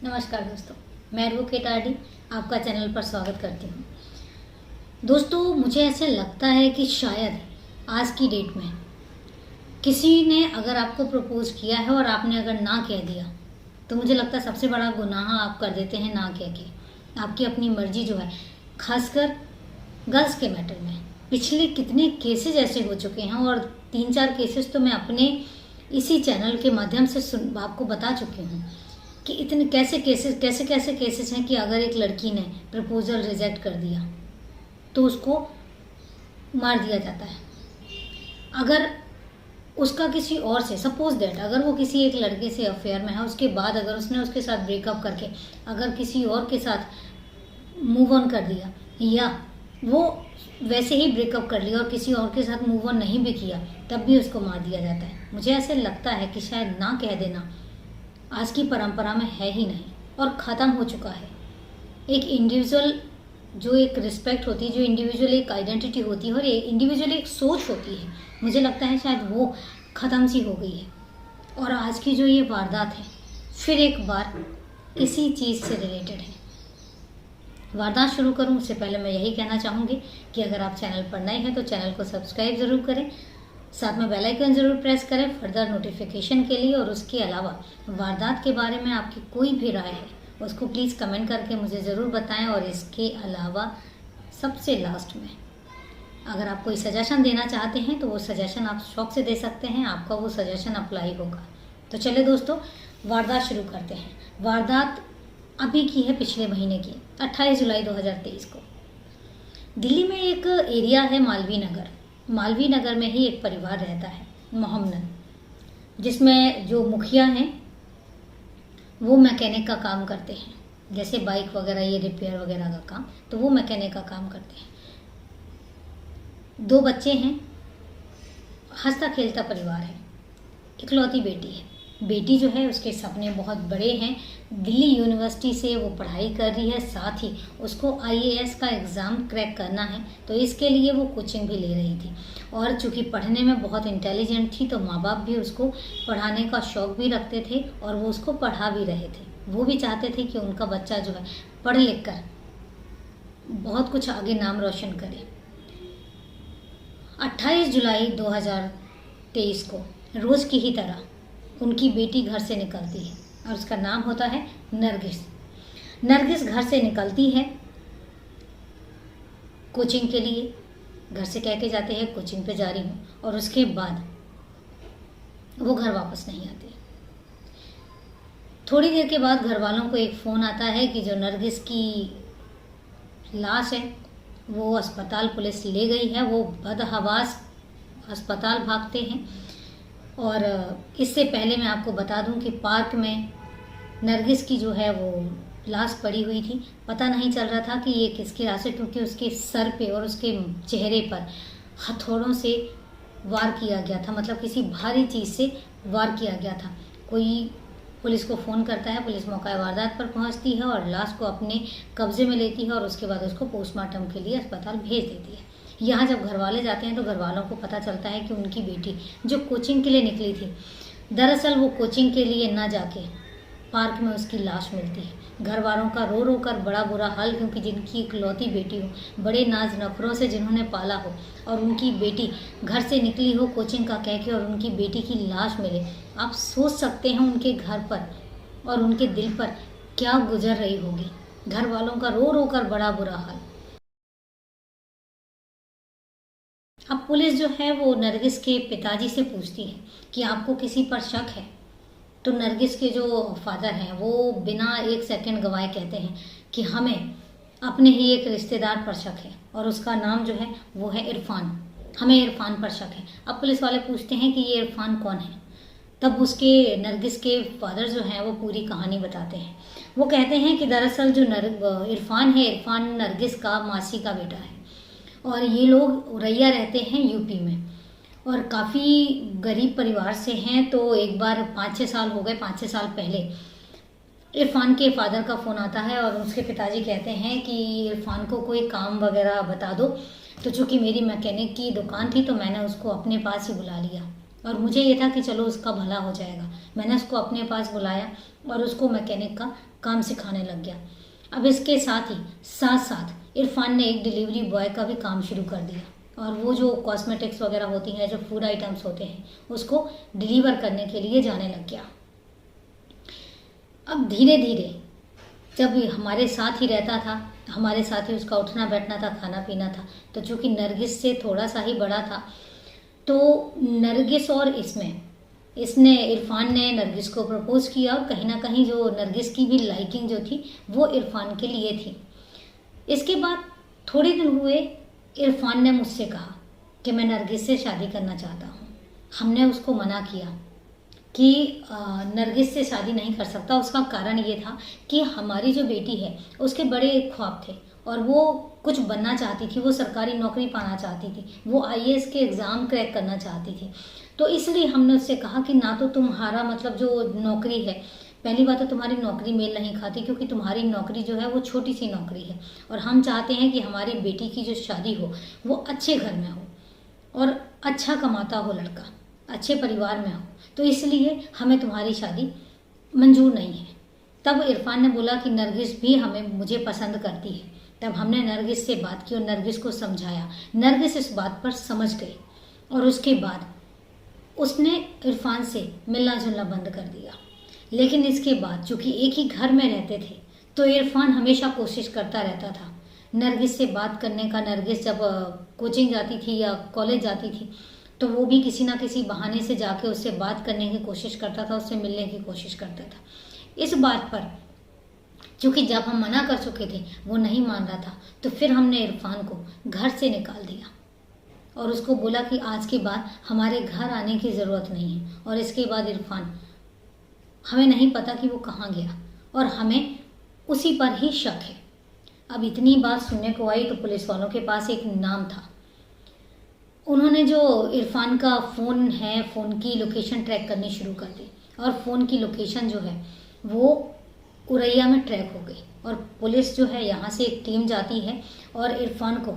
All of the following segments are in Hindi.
नमस्कार दोस्तों, मैं एडवोकेट आरडी आपका चैनल पर स्वागत करती हूँ। दोस्तों, मुझे ऐसे लगता है कि शायद आज की डेट में किसी ने अगर आपको प्रपोज किया है और आपने अगर ना कह दिया तो मुझे लगता है सबसे बड़ा गुनाह आप कर देते हैं ना कह के। आपकी अपनी मर्जी जो है, खासकर गर्ल्स के मैटर में पिछले कितने केसेस ऐसे हो चुके हैं और 3-4 केसेस तो मैं अपने इसी चैनल के माध्यम से आपको बता चुकी हूँ कि इतने कैसे केसेस हैं कि अगर एक लड़की ने प्रपोजल रिजेक्ट कर दिया तो उसको मार दिया जाता है। अगर उसका किसी और से, सपोज दैट अगर वो किसी एक लड़के से अफेयर में है, उसके बाद अगर उसने उसके साथ ब्रेकअप करके अगर किसी और के साथ मूव ऑन कर दिया, या वो वैसे ही ब्रेकअप कर लिया और किसी और के साथ मूव ऑन नहीं भी किया, तब भी उसको मार दिया जाता है। मुझे ऐसे लगता है कि शायद ना कह देना आज की परंपरा में है ही नहीं और ख़त्म हो चुका है। एक इंडिविजुअल जो एक रिस्पेक्ट होती है, जो इंडिविजुअल एक आइडेंटिटी होती है और इंडिविजुअल एक सोच होती है, मुझे लगता है शायद वो ख़त्म सी हो गई है। और आज की जो ये वारदात है फिर एक बार इसी चीज़ से रिलेटेड है। वारदात शुरू करूं उससे पहले मैं यही कहना चाहूँगी कि अगर आप चैनल पर नए हैं तो चैनल को सब्सक्राइब ज़रूर करें, साथ में बेल आइकन ज़रूर प्रेस करें फर्दर नोटिफिकेशन के लिए। और उसके अलावा वारदात के बारे में आपकी कोई भी राय है उसको प्लीज़ कमेंट करके मुझे ज़रूर बताएं। और इसके अलावा सबसे लास्ट में अगर आप कोई सजेशन देना चाहते हैं तो वो सजेशन आप शौक से दे सकते हैं, आपका वो सजेशन अप्लाई होगा। तो चलिए दोस्तों, वारदात शुरू करते हैं। वारदात अभी की है, पिछले महीने की, 28 जुलाई 2023 को। दिल्ली में एक एरिया है मालवीय नगर में ही एक परिवार रहता है मोहम्मद, जिसमें जो मुखिया हैं वो मैकेनिक का काम करते हैं, जैसे बाइक वगैरह ये रिपेयर वगैरह का काम, तो वो मैकेनिक का काम करते हैं। 2 बच्चे हैं, हंसता खेलता परिवार है, इकलौती बेटी है। बेटी जो है उसके सपने बहुत बड़े हैं, दिल्ली यूनिवर्सिटी से वो पढ़ाई कर रही है, साथ ही उसको आईएएस का एग्ज़ाम क्रैक करना है, तो इसके लिए वो कोचिंग भी ले रही थी। और चूँकि पढ़ने में बहुत इंटेलिजेंट थी तो माँ बाप भी उसको पढ़ाने का शौक़ भी रखते थे और वो उसको पढ़ा भी रहे थे। वो भी चाहते थे कि उनका बच्चा जो है पढ़ लिख कर बहुत कुछ आगे नाम रोशन करे। 28 जुलाई 2023 को रोज़ की ही तरह उनकी बेटी घर से निकलती है और उसका नाम होता है नरगिस घर से निकलती है कोचिंग के लिए। घर से कह के जाते हैं कोचिंग पे जा रही हूँ, और उसके बाद वो घर वापस नहीं आती। थोड़ी देर के बाद घर वालों को एक फ़ोन आता है कि जो नरगिस की लाश है वो अस्पताल पुलिस ले गई है। वो बदहवास अस्पताल भागते हैं। और इससे पहले मैं आपको बता दूं कि पार्क में नरगिस की जो है वो लाश पड़ी हुई थी। पता नहीं चल रहा था कि ये किसकी लाश है, क्योंकि उसके सर पे और उसके चेहरे पर हथौड़ों से वार किया गया था, मतलब किसी भारी चीज़ से वार किया गया था। कोई पुलिस को फ़ोन करता है, पुलिस मौका वारदात पर पहुंचती है और लाश को अपने कब्जे में लेती है और उसके बाद उसको पोस्टमार्टम के लिए अस्पताल भेज देती है। यहाँ जब घर वाले जाते हैं तो घर वालों को पता चलता है कि उनकी बेटी जो कोचिंग के लिए निकली थी, दरअसल वो कोचिंग के लिए ना जाके पार्क में उसकी लाश मिलती है। घर वालों का रो रो कर बड़ा बुरा हाल, क्योंकि जिनकी इकलौती बेटी हो, बड़े नाज नखरों से जिन्होंने पाला हो, और उनकी बेटी घर से निकली हो कोचिंग का कह के और उनकी बेटी की लाश मिले। आप सोच सकते हैं उनके घर पर और उनके दिल पर क्या गुजर रही होगी। घर वालों का रो रो कर बड़ा बुरा हाल। अब पुलिस जो है वो नरगिस के पिताजी से पूछती है कि आपको किसी पर शक है, तो नरगिस के जो फादर हैं वो बिना एक सेकंड गवाए कहते हैं कि हमें अपने ही एक रिश्तेदार पर शक है और उसका नाम जो है वो है इरफान, हमें इरफान पर शक है। अब पुलिस वाले पूछते हैं कि ये इरफान कौन है। तब उसके नरगिस के फादर जो हैं वो पूरी कहानी बताते हैं। वो कहते हैं कि दरअसल जो इरफान है, इरफान नरगिस का मासी का बेटा है और ये लोग उरैया रहते हैं यूपी में और काफ़ी गरीब परिवार से हैं। तो एक बार 5-6 साल हो गए, 5-6 साल पहले इरफान के फादर का फ़ोन आता है और उसके पिताजी कहते हैं कि इरफान को कोई काम वगैरह बता दो। तो चूँकि मेरी मैकेनिक की दुकान थी तो मैंने उसको अपने पास ही बुला लिया और मुझे ये था कि चलो उसका भला हो जाएगा। मैंने उसको अपने पास बुलाया और उसको मैकेनिक का काम सिखाने लग गया। अब इसके साथ ही साथ साथ इरफान ने एक डिलीवरी बॉय का भी काम शुरू कर दिया और वो जो कॉस्मेटिक्स वगैरह होती हैं, जो फूड आइटम्स होते हैं, उसको डिलीवर करने के लिए जाने लग गया। अब धीरे धीरे जब हमारे साथ ही रहता था, हमारे साथ ही उसका उठना बैठना था, खाना पीना था, तो चूंकि नरगिस से थोड़ा सा ही बड़ा था, तो नरगिस और इसने इरफान ने नरगिस को प्रपोज किया और कहीं ना कहीं जो नरगिस की भी लाइकिंग जो थी वो इरफान के लिए थी। इसके बाद थोड़े दिन हुए, इरफान ने मुझसे कहा कि मैं नरगिस से शादी करना चाहता हूँ। हमने उसको मना किया कि नरगिस से शादी नहीं कर सकता। उसका कारण ये था कि हमारी जो बेटी है उसके बड़े ख्वाब थे और वो कुछ बनना चाहती थी, वो सरकारी नौकरी पाना चाहती थी, वो आईएएस के एग्ज़ाम क्रैक करना चाहती थी। तो इसलिए हमने उससे कहा कि ना तो तुम्हारा मतलब जो नौकरी है, पहली बात तो तुम्हारी नौकरी मेल नहीं खाती क्योंकि तुम्हारी नौकरी जो है वो छोटी सी नौकरी है और हम चाहते हैं कि हमारी बेटी की जो शादी हो वो अच्छे घर में हो और अच्छा कमाता हो लड़का, अच्छे परिवार में हो, तो इसलिए हमें तुम्हारी शादी मंजूर नहीं है। तब इरफान ने बोला कि नरगिस भी मुझे पसंद करती है। तब हमने नरगिस से बात की और नरगिस को समझाया। नरगिस इस बात पर समझ गई और उसके बाद उसने इरफान से मिलना जुलना बंद कर दिया। लेकिन इसके बाद चूंकि एक ही घर में रहते थे तो इरफान हमेशा कोशिश करता रहता था नरगिस से बात करने का। नरगिस जब कोचिंग जाती थी या कॉलेज जाती थी तो वो भी किसी ना किसी बहाने से जाके उससे बात करने की कोशिश करता था, उससे मिलने की कोशिश करता था। इस बात पर क्योंकि जब हम मना कर चुके थे वो नहीं मान रहा था, तो फिर हमने इरफान को घर से निकाल दिया और उसको बोला कि आज के बाद हमारे घर आने की ज़रूरत नहीं है। और इसके बाद इरफान, हमें नहीं पता कि वो कहाँ गया और हमें उसी पर ही शक है। अब इतनी बात सुनने को आई तो पुलिस वालों के पास एक नाम था। उन्होंने जो इरफान का फ़ोन है, फ़ोन की लोकेशन ट्रैक करनी शुरू कर दी और फ़ोन की लोकेशन जो है वो उरैया में ट्रैक हो गई और पुलिस जो है यहाँ से एक टीम जाती है और इरफान को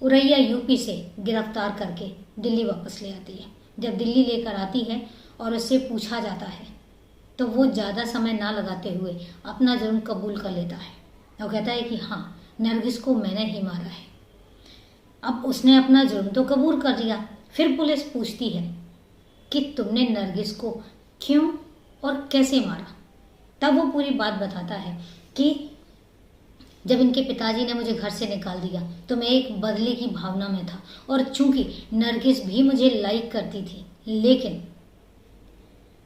उरैया यूपी से गिरफ्तार करके दिल्ली वापस ले आती है। जब दिल्ली लेकर आती है और उससे पूछा जाता है तो वो ज़्यादा समय ना लगाते हुए अपना जुर्म कबूल कर लेता है और कहता है कि हाँ, नरगिस को मैंने ही मारा है। अब उसने अपना जुर्म तो कबूल कर लिया। फिर पुलिस पूछती है कि तुमने नरगिस को क्यों और कैसे मारा। तब वो पूरी बात बताता है कि जब इनके पिताजी ने मुझे घर से निकाल दिया तो मैं एक बदले की भावना में था और चूंकि नरगिस भी मुझे लाइक करती थी, लेकिन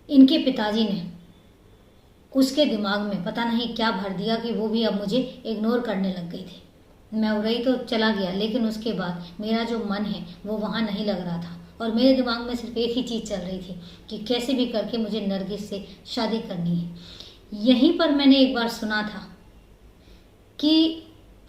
इनके पिताजी ने उसके दिमाग में पता नहीं क्या भर दिया कि वो भी अब मुझे इग्नोर करने लग गई थी। मैं उरई तो चला गया, लेकिन उसके बाद मेरा जो मन है वो वहाँ नहीं लग रहा था और मेरे दिमाग में सिर्फ एक ही चीज़ चल रही थी कि कैसे भी करके मुझे नरगिस से शादी करनी है। यहीं पर मैंने एक बार सुना था कि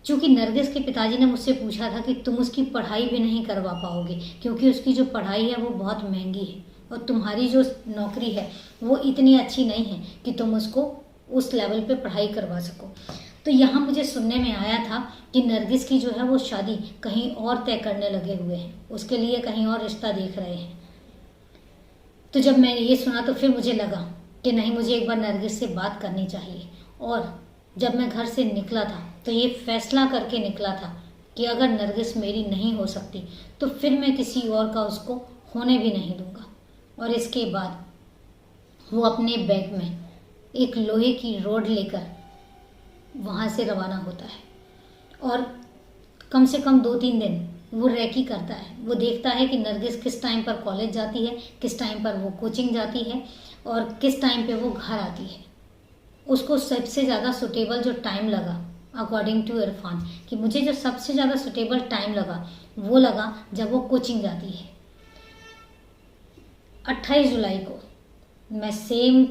चूंकि नरगिस के पिताजी ने मुझसे पूछा था कि तुम उसकी पढ़ाई भी नहीं करवा पाओगे क्योंकि उसकी जो पढ़ाई है वो बहुत महंगी है और तुम्हारी जो नौकरी है वो इतनी अच्छी नहीं है कि तुम उसको उस लेवल पे पढ़ाई करवा सको। तो यहाँ मुझे सुनने में आया था कि नरगिस की जो है वो शादी कहीं और तय करने लगे हुए हैं, उसके लिए कहीं और रिश्ता देख रहे हैं। तो जब मैंने ये सुना तो फिर मुझे लगा कि नहीं, मुझे एक बार नरगिस से बात करनी चाहिए। और जब मैं घर से निकला था तो ये फैसला करके निकला था कि अगर नरगिस मेरी नहीं हो सकती तो फिर मैं किसी और का उसको होने भी नहीं दूंगा। और इसके बाद वो अपने बैग में एक लोहे की रॉड लेकर वहाँ से रवाना होता है और कम से कम 2-3 दिन वो रैकी करता है। वो देखता है कि नरगिस किस टाइम पर कॉलेज जाती है, किस टाइम पर वो कोचिंग जाती है और किस टाइम पे वो घर आती है। उसको सबसे ज़्यादा सुटेबल जो टाइम लगा अकॉर्डिंग टू इरफान, कि मुझे जो सबसे ज़्यादा सुटेबल टाइम लगा वो लगा जब वो कोचिंग जाती है। 28 जुलाई को मैं सेम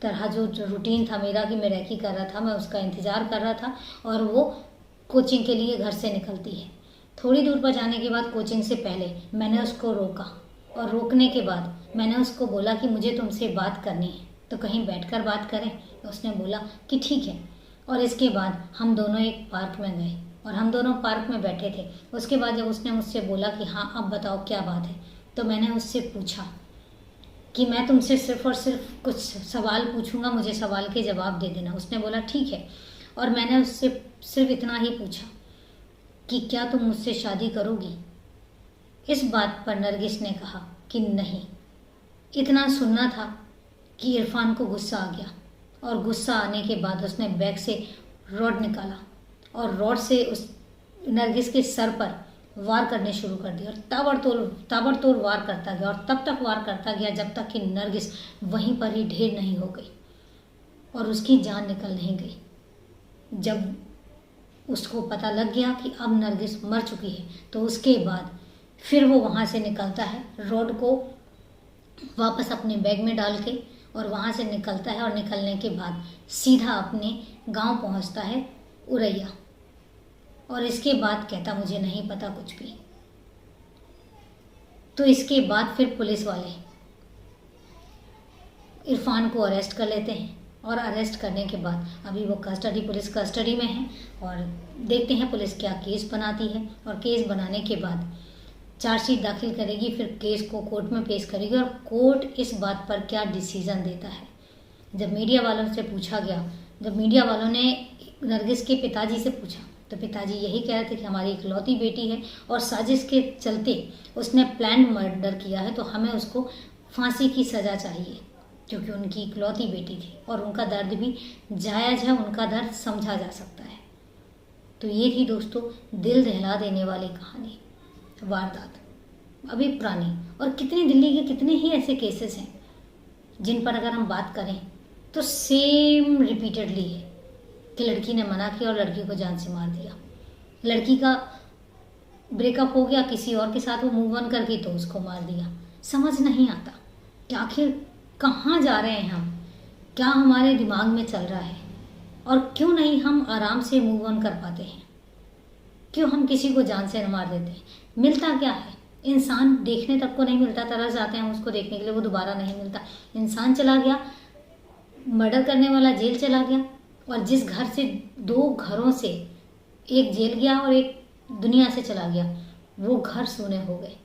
तरह जो रूटीन था मेरा कि मैं रैकी कर रहा था, मैं उसका इंतज़ार कर रहा था और वो कोचिंग के लिए घर से निकलती है। थोड़ी दूर पर जाने के बाद कोचिंग से पहले मैंने उसको रोका और रोकने के बाद मैंने उसको बोला कि मुझे तुमसे बात करनी है, तो कहीं बैठकर बात करें। तो उसने बोला कि ठीक है। और इसके बाद हम दोनों एक पार्क में गए और हम दोनों पार्क में बैठे थे। उसके बाद जब उसने मुझसे बोला कि हाँ अब बताओ क्या बात है, तो मैंने उससे पूछा कि मैं तुमसे सिर्फ और सिर्फ कुछ सवाल पूछूंगा, मुझे सवाल के जवाब दे देना। उसने बोला ठीक है। और मैंने उससे सिर्फ इतना ही पूछा कि क्या तुम मुझसे शादी करोगी। इस बात पर नरगिस ने कहा कि नहीं। इतना सुनना था कि इरफान को गुस्सा आ गया, और गुस्सा आने के बाद उसने बैग से रॉड निकाला और रॉड से उस नरगिस के सर पर वार करने शुरू कर दिया, और ताबड़तोड़ वार करता गया, और तब तक वार करता गया जब तक कि नरगिस वहीं पर ही ढेर नहीं हो गई और उसकी जान निकल नहीं गई। जब उसको पता लग गया कि अब नरगिस मर चुकी है, तो उसके बाद फिर वो वहाँ से निकलता है, रॉड को वापस अपने बैग में डाल के, और वहाँ से निकलता है। और निकलने के बाद सीधा अपने गांव पहुँचता है, उरैया। और इसके बाद कहता मुझे नहीं पता कुछ भी। तो इसके बाद फिर पुलिस वाले इरफान को अरेस्ट कर लेते हैं, और अरेस्ट करने के बाद अभी वो पुलिस कस्टडी में है, और देखते हैं पुलिस क्या केस बनाती है। और केस बनाने के बाद चार्जशीट दाखिल करेगी, फिर केस को कोर्ट में पेश करेगी, और कोर्ट इस बात पर क्या डिसीजन देता है। जब मीडिया वालों से पूछा गया, जब मीडिया वालों ने नरगिस के पिताजी से पूछा, तो पिताजी यही कह रहे थे कि हमारी इकलौती बेटी है और साजिश के चलते उसने प्लान्ड मर्डर किया है, तो हमें उसको फांसी की सज़ा चाहिए, क्योंकि उनकी इकलौती बेटी थी और उनका दर्द भी जायज़ है, उनका दर्द समझा जा सकता है। तो ये थी दोस्तों दिल दहला देने वाली कहानी, वारदात, अभी पुरानी। और दिल्ली के कितने ही ऐसे केसेस हैं जिन पर अगर हम बात करें तो सेम रिपीटेडली है कि लड़की ने मना किया और लड़की को जान से मार दिया। लड़की का ब्रेकअप हो गया, किसी और के साथ वो मूव ऑन कर गई तो उसको मार दिया। समझ नहीं आता कि आखिर कहाँ जा रहे हैं हम, क्या हमारे दिमाग में चल रहा है, और क्यों नहीं हम आराम से मूव ऑन कर पाते हैं, क्यों हम किसी को जान से न मार देते हैं। मिलता क्या है, इंसान देखने तक को नहीं मिलता, तरस जाते हैं हम उसको देखने के लिए, वो दोबारा नहीं मिलता। इंसान चला गया, मर्डर करने वाला जेल चला गया, और जिस घर से, 2 घरों से एक जेल गया और एक दुनिया से चला गया, वो घर सूने हो गए।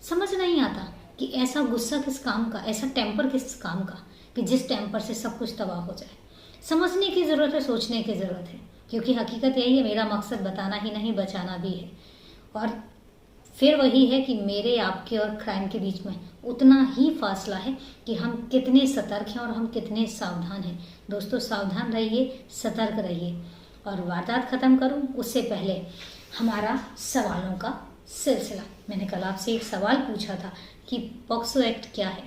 समझ नहीं आता कि ऐसा गुस्सा किस काम का, ऐसा टेम्पर किस काम का, कि जिस टेम्पर से सब कुछ तबाह हो जाए। समझने की ज़रूरत है, सोचने की ज़रूरत है, क्योंकि हकीकत यही है, मेरा मकसद बताना ही नहीं बचाना भी है। और फिर वही है कि मेरे, आपके और क्राइम के बीच में उतना ही फासला है कि हम कितने सतर्क हैं और हम कितने सावधान हैं। दोस्तों सावधान रहिए, सतर्क रहिए। और वारदात ख़त्म करूं उससे पहले हमारा सवालों का सिलसिला। मैंने कल आपसे एक सवाल पूछा था कि पॉक्सो एक्ट क्या है।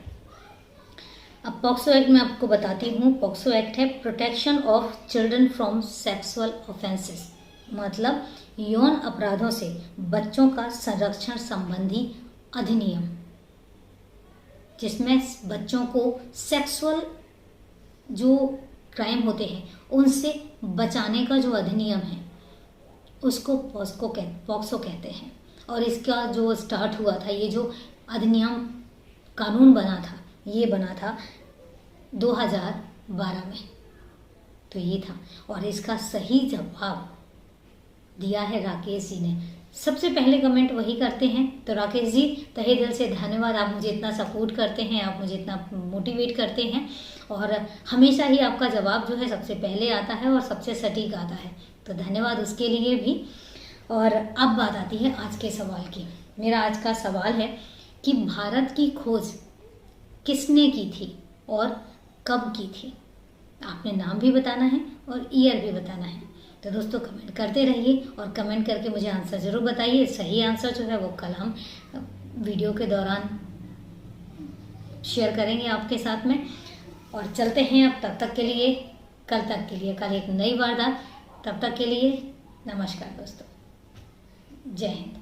अब पॉक्सो एक्ट मैं आपको बताती हूँ। पॉक्सो एक्ट है protection of children from sexual offences, मतलब यौन अपराधों से बच्चों का संरक्षण संबंधी अधिनियम, जिसमें बच्चों को सेक्सुअल जो क्राइम होते हैं उनसे बचाने का जो अधिनियम है उसको पॉक्सो कहते हैं। और इसका जो स्टार्ट हुआ था, ये जो अधिनियम कानून बना था, ये बना था 2012 में। तो ये था, और इसका सही जवाब दिया है राकेश जी ने। सबसे पहले कमेंट वही करते हैं। तो राकेश जी तहे दिल से धन्यवाद, आप मुझे इतना सपोर्ट करते हैं, आप मुझे इतना मोटिवेट करते हैं, और हमेशा ही आपका जवाब जो है सबसे पहले आता है और सबसे सटीक आता है, तो धन्यवाद उसके लिए भी। और अब बात आती है आज के सवाल की। मेरा आज का सवाल है कि भारत की खोज किसने की थी और कब की थी। आपने नाम भी बताना है और ईयर भी बताना है। तो दोस्तों कमेंट करते रहिए, और कमेंट करके मुझे आंसर ज़रूर बताइए। सही आंसर जो है वो कल हम वीडियो के दौरान शेयर करेंगे आपके साथ में। और चलते हैं अब, तब तक के लिए, कल एक नई वारदात। तब तक के लिए नमस्कार दोस्तों, जय हिंद।